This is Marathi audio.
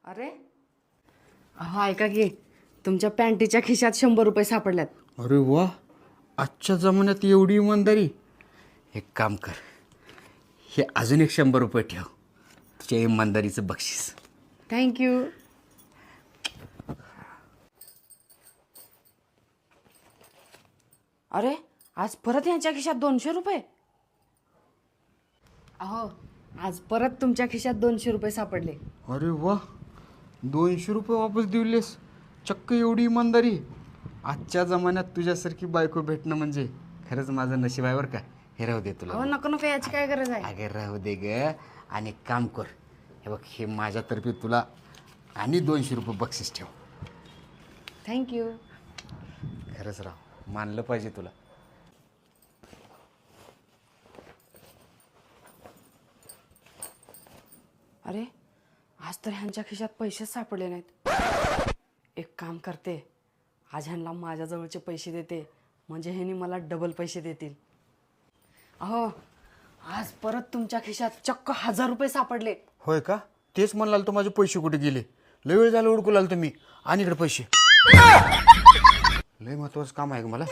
अरे अहो ऐका की तुमच्या पॅन्टीच्या खिशात 100 रुपये सापडल्यात. अरे वा, आजच्या जमान्यात एवढी इमानदारी. एक काम कर, हे अजून एक 100 रुपये ठेव, तुझ्या इमानदारीचं बक्षीस. थँक्यू. अरे आज परत यांच्या खिशात 200 रुपये. अहो आज परत तुमच्या खिशात 200 रुपये सापडले. अरे वा, 200 रुपये वापस दिलेस, चक्क एवढी इमानदारी. आजच्या जमान्यात तुझ्यासारखी बायको भेटणं म्हणजे खरंच माझं नशीब आहे बरं का. हे राहू दे तुला. अहो नको नको याची काय गरज आहे. अगे राहू दे ग. आणि एक काम कर, हे बघ, हे माझ्यातर्फे तुला आणि 200 रुपये बक्षीस ठेव. थँक्यू. खरंच राव, मानलं पाहिजे तुला. अरे आज तर ह्यांच्या खिशात पैसेच सापडले नाहीत. एक काम करते, आज ह्यांना माझ्याजवळचे पैसे देते, म्हणजे ह्यांनी मला डबल पैसे देतील. अहो आज परत तुमच्या खिशात चक्क 1000 रुपये सापडले. होय का? तेच म्हणाल तो, माझे पैसे कुठे गेले. लय वेळ झाला उडकू लागलो मी. आणि इकडे पैसे. लय महत्वाचं काम आहे का मला.